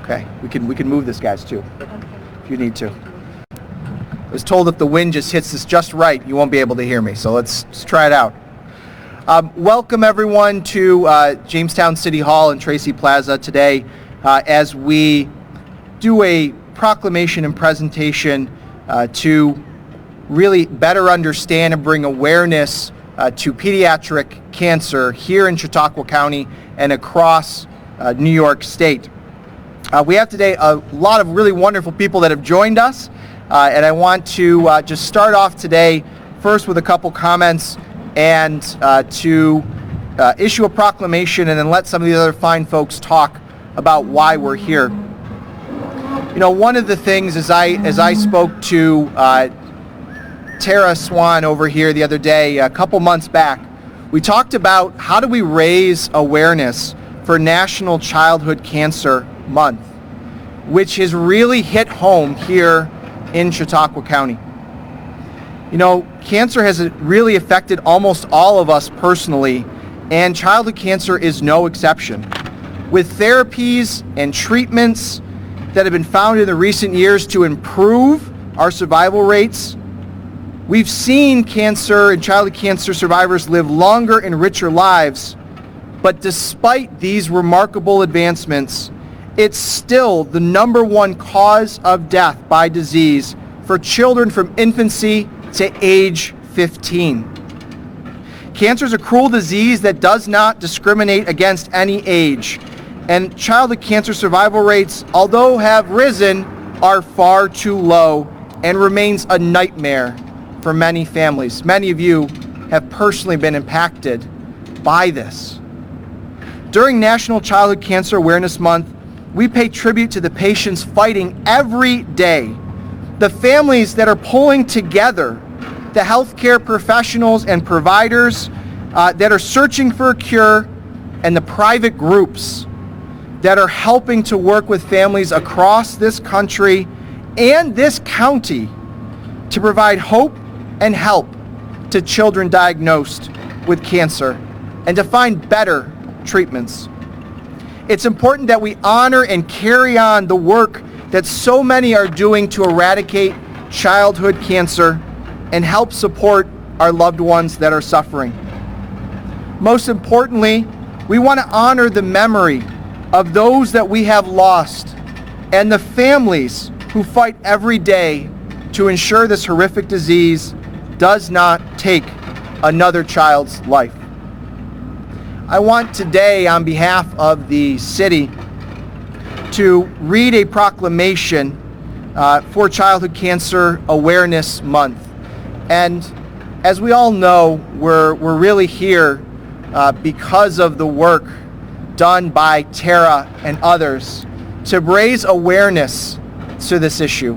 Okay, we can move this, guys, too, if you need to. I was told if the wind just hits this just right, you won't be able to hear me, so let's try it out. Welcome, everyone, to Jamestown City Hall and Tracy Plaza today as we do a proclamation and presentation to really better understand and bring awareness to pediatric cancer here in Chautauqua County and across New York State. We have today a lot of really wonderful people that have joined us, and I want to just start off today first with a couple comments and to issue a proclamation and then let some of the other fine folks talk about why we're here. You know, one of the things as I spoke to Tara Swan over here the other day, a couple months back, we talked about how do we raise awareness for National Childhood Cancer Month, which has really hit home here in Chautauqua County. You know, cancer has really affected almost all of us personally, and childhood cancer is no exception. With therapies and treatments that have been found in the recent years to improve our survival rates, we've seen cancer and childhood cancer survivors live longer and richer lives. But despite these remarkable advancements, it's still the #1 cause of death by disease for children from infancy to age 15. Cancer is a cruel disease that does not discriminate against any age. And childhood cancer survival rates, although have risen, are far too low and remains a nightmare for many families. Many of you have personally been impacted by this. During National Childhood Cancer Awareness Month, we pay tribute to the patients fighting every day, the families that are pulling together, the healthcare professionals and providers that are searching for a cure, and the private groups that are helping to work with families across this country and this county to provide hope and help to children diagnosed with cancer and to find better treatments. It's important that we honor and carry on the work that so many are doing to eradicate childhood cancer and help support our loved ones that are suffering. Most importantly, we want to honor the memory of those that we have lost and the families who fight every day to ensure this horrific disease does not take another child's life. I want today, on behalf of the city, to read a proclamation for Childhood Cancer Awareness Month. And as we all know, we're really here because of the work done by Tara and others to raise awareness to this issue.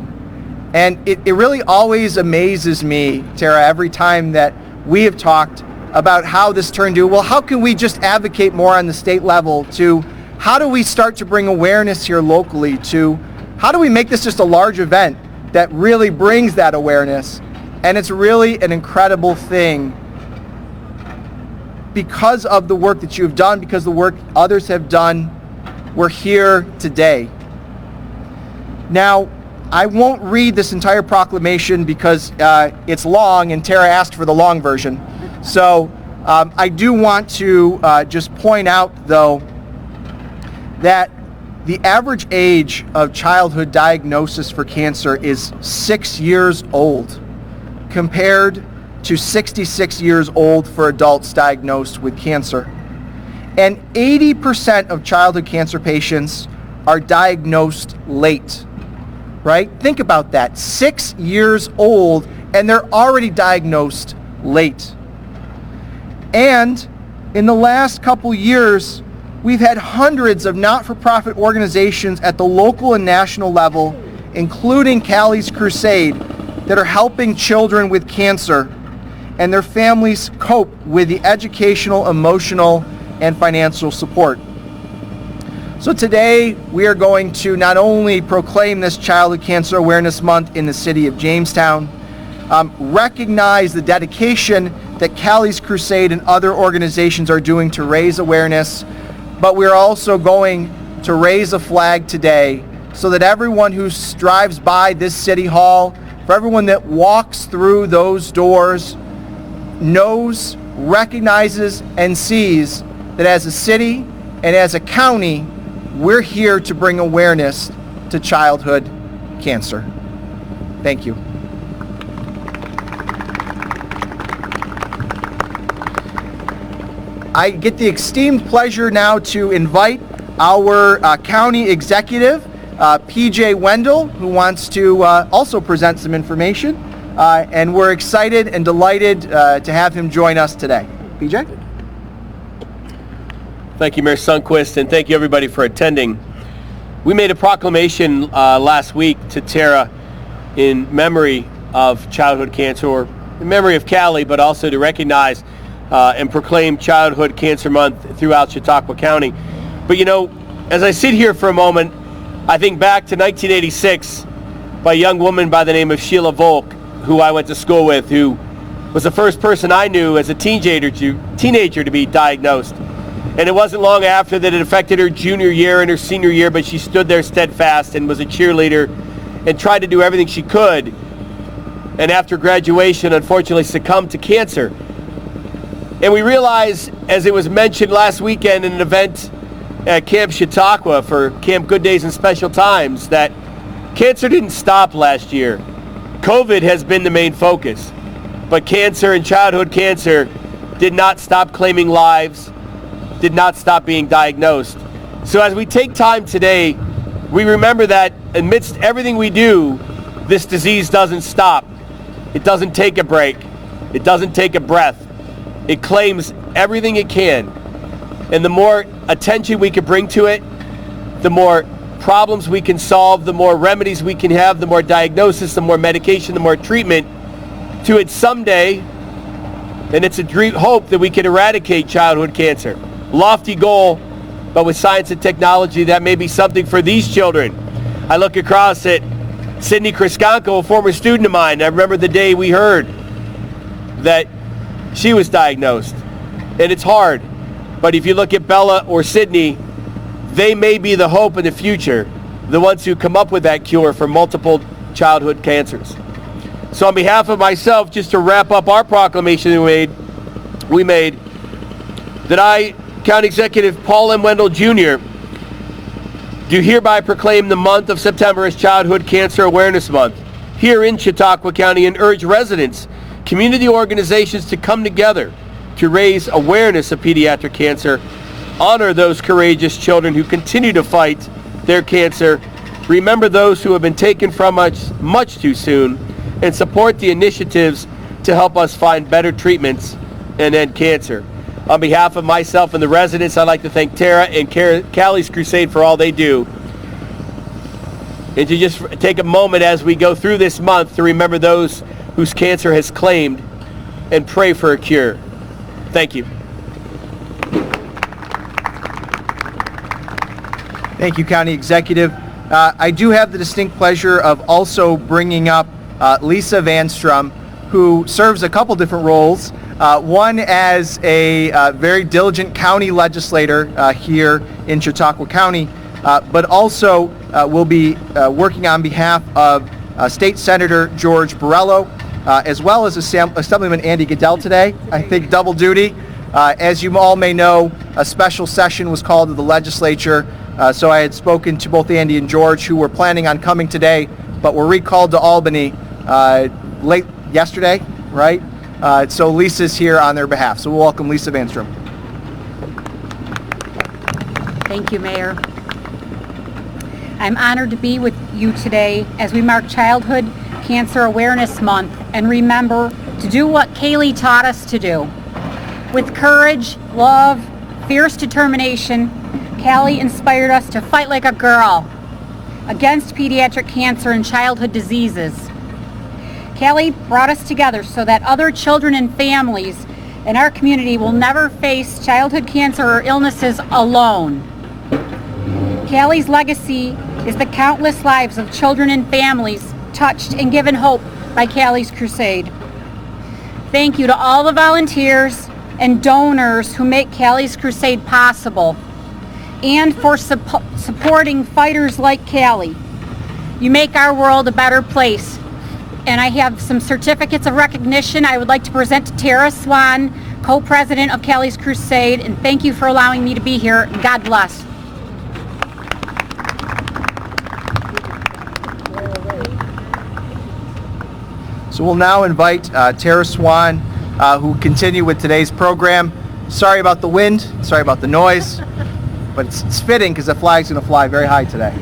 And it really always amazes me, Tara, every time that we have talked about how this turned to, well, how can we just advocate more on the state level, to how do we start to bring awareness here locally, to how do we make this just a large event that really brings that awareness. And it's really an incredible thing because of the work that you've done, because the work others have done. We're here today. Now, I won't read this entire proclamation because it's long and Tara asked for the long version. So I do want to just point out, though, that the average age of childhood diagnosis for cancer is 6 years old, compared to 66 years old for adults diagnosed with cancer. And 80% of childhood cancer patients are diagnosed late, right? Think about that, 6 years old, and they're already diagnosed late. And in the last couple years, we've had hundreds of not-for-profit organizations at the local and national level, including Callie's Crusade, that are helping children with cancer and their families cope with the educational, emotional, and financial support. So today, we are going to not only proclaim this Childhood Cancer Awareness Month in the city of Jamestown, recognize the dedication that Callie's Crusade and other organizations are doing to raise awareness, but we're also going to raise a flag today so that everyone who drives by this city hall, for everyone that walks through those doors, knows, recognizes, and sees that as a city and as a county, we're here to bring awareness to childhood cancer. Thank you. I get the esteemed pleasure now to invite our county executive, PJ Wendell, who wants to also present some information. And we're excited and delighted to have him join us today. PJ? Thank you, Mayor Sundquist, and thank you everybody for attending. We made a proclamation last week to Tara in memory of childhood cancer, or in memory of Callie, but also to recognize and proclaim Childhood Cancer Month throughout Chautauqua County. But you know, as I sit here for a moment, I think back to 1986 by a young woman by the name of Sheila Volk, who I went to school with, who was the first person I knew as a teenager to be diagnosed. And it wasn't long after that it affected her junior year and her senior year, but she stood there steadfast and was a cheerleader and tried to do everything she could. And after graduation, unfortunately succumbed to cancer. And we realized, as it was mentioned last weekend in an event at Camp Chautauqua for Camp Good Days and Special Times, that cancer didn't stop last year. COVID has been the main focus, but cancer and childhood cancer did not stop claiming lives, did not stop being diagnosed. So as we take time today, we remember that amidst everything we do, this disease doesn't stop. It doesn't take a break. It doesn't take a breath. It claims everything it can. And the more attention we can bring to it, the more problems we can solve, the more remedies we can have, the more diagnosis, the more medication, the more treatment to it someday. And it's a dream, hope that we can eradicate childhood cancer. Lofty goal, but with science and technology, that may be something for these children. I look across at Sydney Crisco, a former student of mine. I remember the day we heard that she was diagnosed. And it's hard. But if you look at Bella or Sydney, they may be the hope in the future, the ones who come up with that cure for multiple childhood cancers. So on behalf of myself, just to wrap up our proclamation we made, that I, County Executive Paul M. Wendell Jr., do hereby proclaim the month of September as Childhood Cancer Awareness Month here in Chautauqua County, and urge residents, community organizations to come together to raise awareness of pediatric cancer, honor those courageous children who continue to fight their cancer, remember those who have been taken from us much too soon, and support the initiatives to help us find better treatments and end cancer. On behalf of myself and the residents, I'd like to thank Tara and Callie's Crusade for all they do. And to just take a moment as we go through this month to remember those whose cancer has claimed and pray for a cure. Thank you. Thank you, County Executive. I do have the distinct pleasure of also bringing up Lisa Vanstrom, who serves a couple different roles. One as a very diligent county legislator here in Chautauqua County, but also will be working on behalf of State Senator George Borrello, as well as Assemblyman Andy Goodell today. I think double duty. As you all may know, a special session was called to the legislature, so I had spoken to both Andy and George, who were planning on coming today, but were recalled to Albany late yesterday, right? So Lisa's here on their behalf. So we'll welcome Lisa Vanstrom. Thank you, Mayor. I'm honored to be with you today as we mark Childhood Cancer Awareness Month and remember to do what Kaylee taught us to do. With courage, love, fierce determination, Callie inspired us to fight like a girl against pediatric cancer and childhood diseases. Callie brought us together so that other children and families in our community will never face childhood cancer or illnesses alone. Callie's legacy is the countless lives of children and families touched and given hope by Callie's Crusade. Thank you to all the volunteers and donors who make Callie's Crusade possible. and for supporting fighters like Callie. You make our world a better place. And I have some certificates of recognition I would like to present to Tara Swan, co-president of Callie's Crusade, and thank you for allowing me to be here. God bless. So we'll now invite Tara Swan, who will continue with today's program. Sorry about the wind, sorry about the noise, but it's fitting because the flag's going to fly very high today.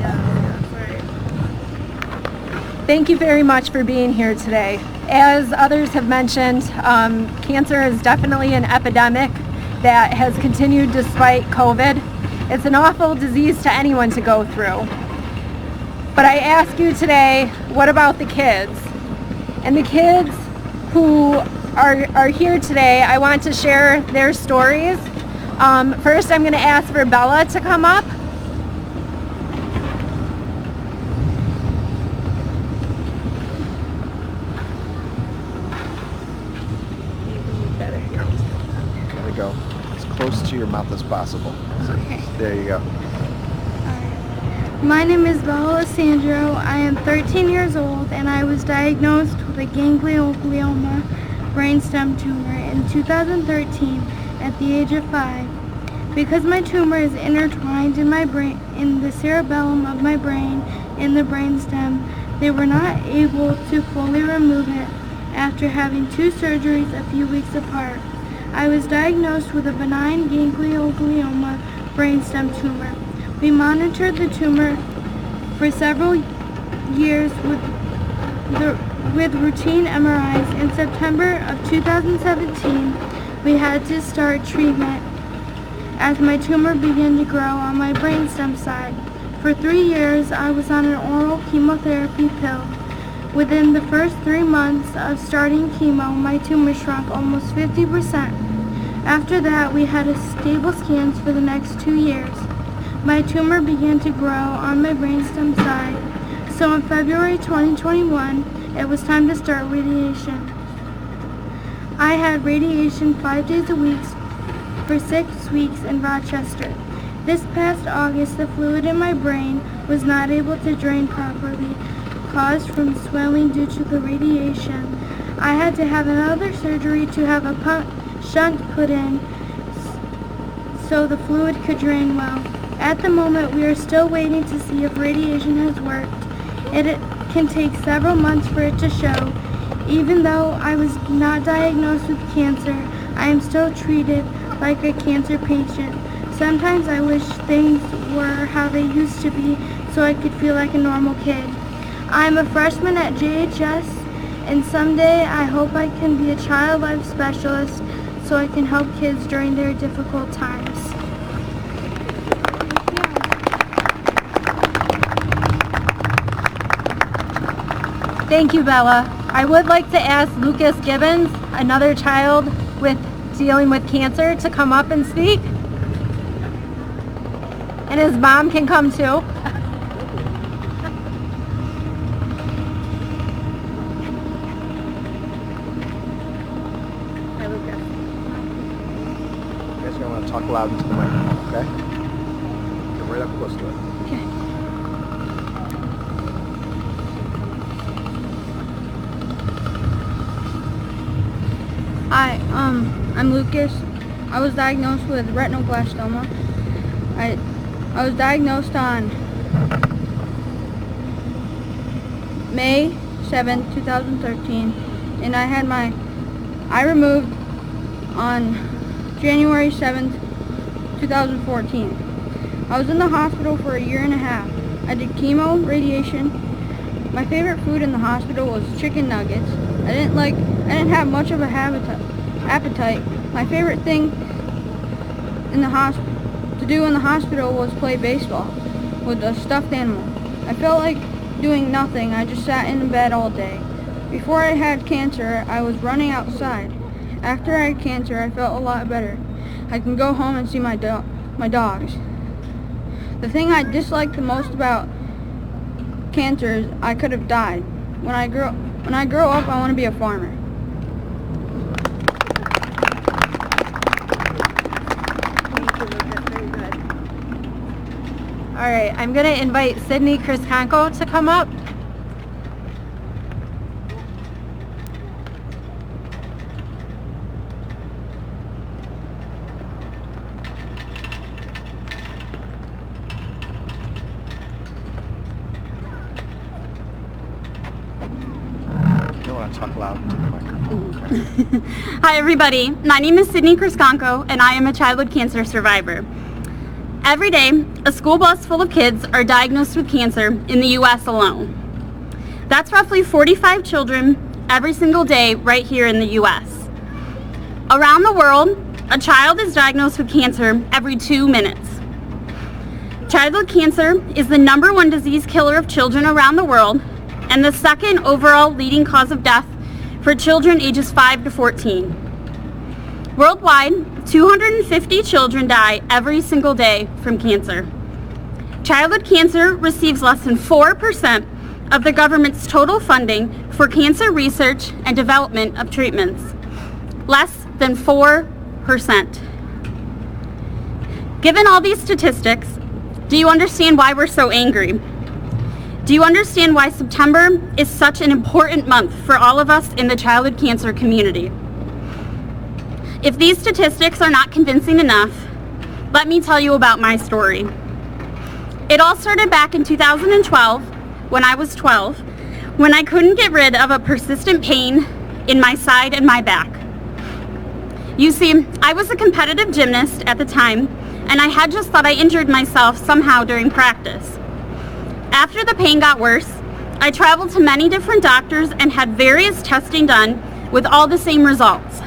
Thank you very much for being here today. As others have mentioned, cancer is definitely an epidemic that has continued despite COVID. It's an awful disease to anyone to go through. But I ask you today, what about the kids? And the kids who are here today, I want to share their stories. First, I'm going to ask for Bella to come up. There we go. As close to your mouth as possible. Okay. There you go. My name is Bella Sandro. I am 13 years old and I was diagnosed with a ganglioma brainstem tumor in 2013 at the age of 5. Because my tumor is intertwined in my brain, in the cerebellum of my brain, in the brainstem, they were not able to fully remove it after having 2 surgeries a few weeks apart. I was diagnosed with a benign ganglioma brainstem tumor. We monitored the tumor for several years with routine MRIs. In September of 2017, we had to start treatment as my tumor began to grow on my brainstem side. For 3 years, I was on an oral chemotherapy pill. Within the first 3 months of starting chemo, my tumor shrunk almost 50%. After that, we had stable scans for the next 2 years. My tumor began to grow on my brainstem side, so in February 2021, it was time to start radiation. I had radiation 5 days a week for 6 weeks in Rochester. This past August, the fluid in my brain was not able to drain properly, caused from swelling due to the radiation. I had to have another surgery to have a shunt put in so the fluid could drain well. At the moment, we are still waiting to see if radiation has worked. It can take several months for it to show. Even though I was not diagnosed with cancer, I am still treated like a cancer patient. Sometimes I wish things were how they used to be so I could feel like a normal kid. I'm a freshman at JHS, and someday I hope I can be a child life specialist so I can help kids during their difficult times. Thank you, Bella. I would like to ask Lucas Gibbons, another child dealing with cancer, to come up and speak. And his mom can come too. Hi, Lucas. You guys are going to want to talk loud into the microphone, okay? Get right up close to it. Okay. Hi, I'm Lucas. I was diagnosed with retinoblastoma. I was diagnosed on May 7, 2013, and I had my eye removed on January 7, 2014. I was in the hospital for a year and a half. I did chemo, radiation. My favorite food in the hospital was chicken nuggets. I didn't have much of a appetite. My favorite thing to do in the hospital was play baseball with a stuffed animal. I felt like doing nothing. I just sat in bed all day. Before I had cancer, I was running outside. After I had cancer, I felt a lot better. I can go home and see my dogs. The thing I disliked the most about cancer is I could have died. When I grow up, I want to be a farmer. All right, I'm going to invite Sydney Crisco to come up. You don't want to talk loud into the microphone. Hi everybody, my name is Sydney Crisco and I am a childhood cancer survivor. Every day, a school bus full of kids are diagnosed with cancer in the U.S. alone. That's roughly 45 children every single day right here in the U.S. Around the world, a child is diagnosed with cancer every 2 minutes. Childhood cancer is the #1 disease killer of children around the world and the second overall leading cause of death for children ages 5 to 14. Worldwide, 250 children die every single day from cancer. Childhood cancer receives less than 4% of the government's total funding for cancer research and development of treatments. Less than 4%. Given all these statistics, do you understand why we're so angry? Do you understand why September is such an important month for all of us in the childhood cancer community? If these statistics are not convincing enough, let me tell you about my story. It all started back in 2012 when I was 12, when I couldn't get rid of a persistent pain in my side and my back. You see, I was a competitive gymnast at the time, and I had just thought I injured myself somehow during practice. After the pain got worse, I traveled to many different doctors and had various testing done with all the same results.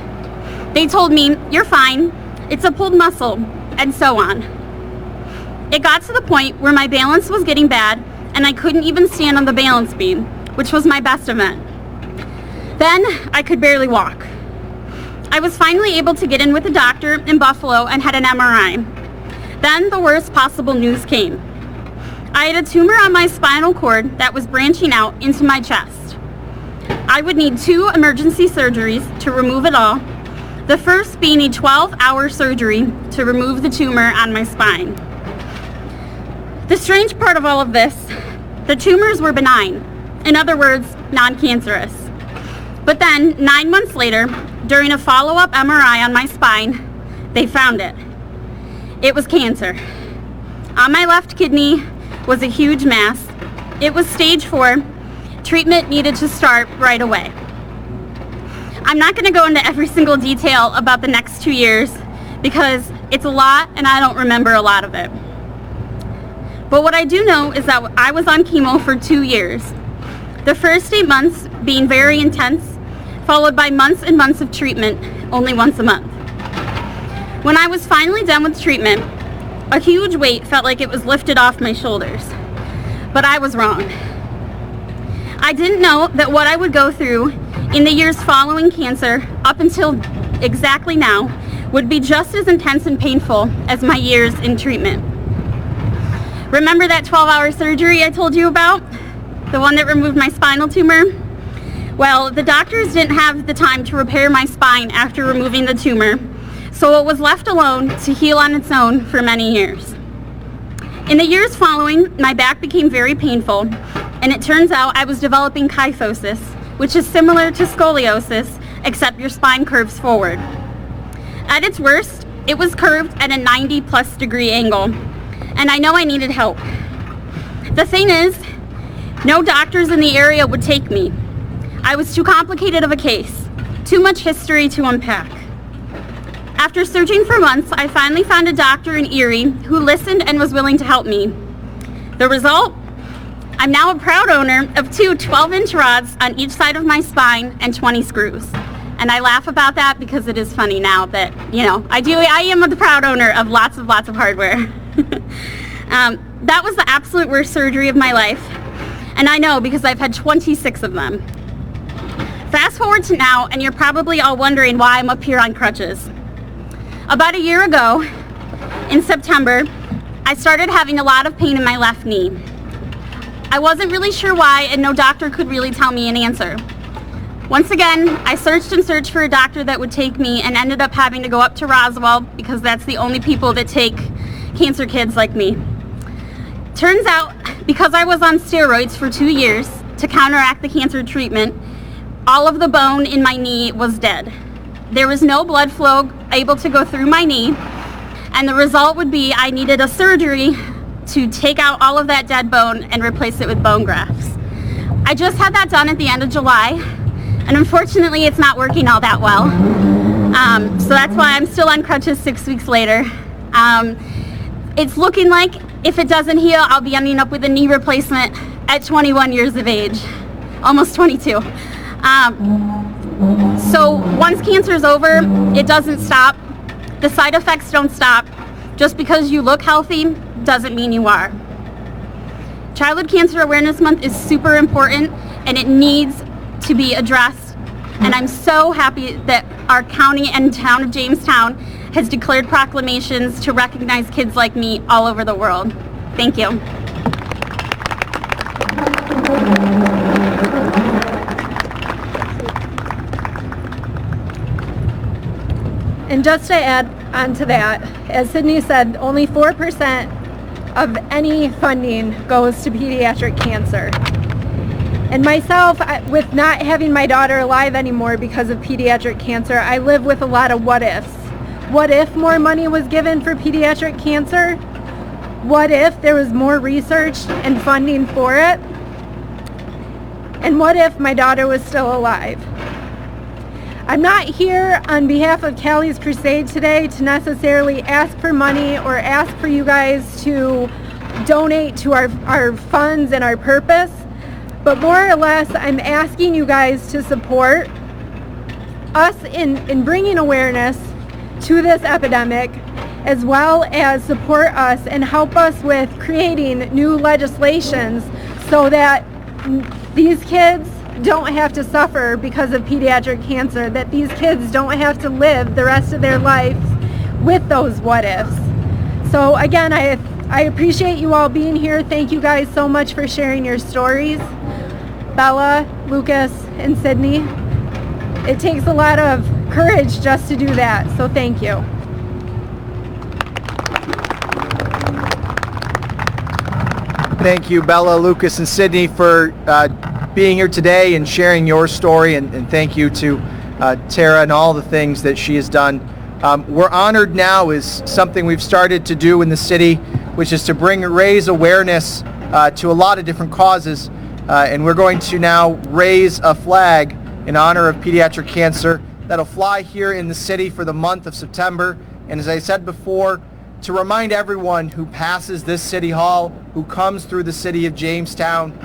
They told me, "You're fine, it's a pulled muscle," and so on. It got to the point where my balance was getting bad and I couldn't even stand on the balance beam, which was my best event. Then I could barely walk. I was finally able to get in with a doctor in Buffalo and had an MRI. Then the worst possible news came. I had a tumor on my spinal cord that was branching out into my chest. I would need 2 emergency surgeries to remove it all, the first being a 12-hour surgery to remove the tumor on my spine. The strange part of all of this, the tumors were benign, in other words, non-cancerous. But then, 9 months later, during a follow-up MRI on my spine, they found it. It was cancer. On my left kidney was a huge mass. It was stage 4. Treatment needed to start right away. I'm not going to go into every single detail about the next 2 years because it's a lot and I don't remember a lot of it. But what I do know is that I was on chemo for 2 years. The first 8 months being very intense, followed by months and months of treatment, only once a month. When I was finally done with treatment, a huge weight felt like it was lifted off my shoulders. But I was wrong. I didn't know that what I would go through in the years following cancer, up until exactly now, would be just as intense and painful as my years in treatment. Remember that 12-hour surgery I told you about? The one that removed my spinal tumor? Well, the doctors didn't have the time to repair my spine after removing the tumor, so it was left alone to heal on its own for many years. In the years following, my back became very painful, and it turns out I was developing kyphosis, which is similar to scoliosis, except your spine curves forward. At its worst, it was curved at a 90+ degree angle, and I know I needed help. The thing is, no doctors in the area would take me. I was too complicated of a case, too much history to unpack. After searching for months, I finally found a doctor in Erie who listened and was willing to help me. The result? I'm now a proud owner of 2 12-inch rods on each side of my spine and 20 screws. And I laugh about that because it is funny now that, I am the proud owner of lots of hardware. That was the absolute worst surgery of my life. And I know because I've had 26 of them. Fast forward to now, and you're probably all wondering why I'm up here on crutches. About a year ago, in September, I started having a lot of pain in my left knee. I wasn't really sure why, and no doctor could really tell me an answer. Once again, I searched and searched for a doctor that would take me and ended up having to go up to Roswell because that's the only people that take cancer kids like me. Turns out, because I was on steroids for 2 years to counteract the cancer treatment, all of the bone in my knee was dead. There was no blood flow able to go through my knee, and the result would be I needed a surgery to take out all of that dead bone and replace it with bone grafts. I just had that done at the end of July, and unfortunately it's not working all that well. So that's why I'm still on crutches 6 weeks later. It's looking like if it doesn't heal, I'll be ending up with a knee replacement at 21 years of age, almost 22. So once cancer is over, it doesn't stop. The side effects don't stop. Just because you look healthy doesn't mean you are. Childhood Cancer Awareness Month is super important, and it needs to be addressed. And I'm so happy that our county and town of Jamestown has declared proclamations to recognize kids like me all over the world. Thank you. And just to add on to that, as Sydney said, only 4% of any funding goes to pediatric cancer. And myself, with not having my daughter alive anymore because of pediatric cancer, I live with a lot of what ifs. What if more money was given for pediatric cancer? What if there was more research and funding for it? And what if my daughter was still alive? I'm not here on behalf of Callie's Crusade today to necessarily ask for money or ask for you guys to donate to our funds and our purpose, but more or less I'm asking you guys to support us in bringing awareness to this epidemic, as well as support us and help us with creating new legislations so that these kids don't have to suffer because of pediatric cancer, that these kids don't have to live the rest of their lives with those what ifs. So again, I appreciate you all being here. Thank you guys so much for sharing your stories. Bella, Lucas, and Sydney. It takes a lot of courage just to do that, so thank you. Thank you, Bella, Lucas, and Sydney, for being here today and sharing your story, and thank you to Tara and all the things that she has done. We're honored now is something we've started to do in the city, which is to raise awareness to a lot of different causes, and we're going to now raise a flag in honor of pediatric cancer that'll fly here in the city for the month of September. And as I said before, to remind everyone who passes this city hall, who comes through the city of Jamestown,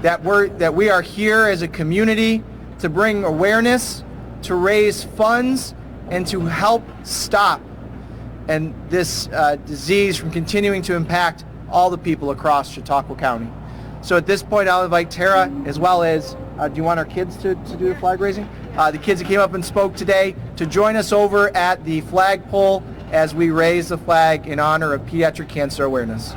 that we are here as a community to bring awareness, to raise funds, and to help stop and this disease from continuing to impact all the people across Chautauqua County. So at this point, I'll invite Tara, as well as, do you want our kids to do the flag raising? The kids that came up and spoke today, to join us over at the flagpole as we raise the flag in honor of Pediatric Cancer Awareness.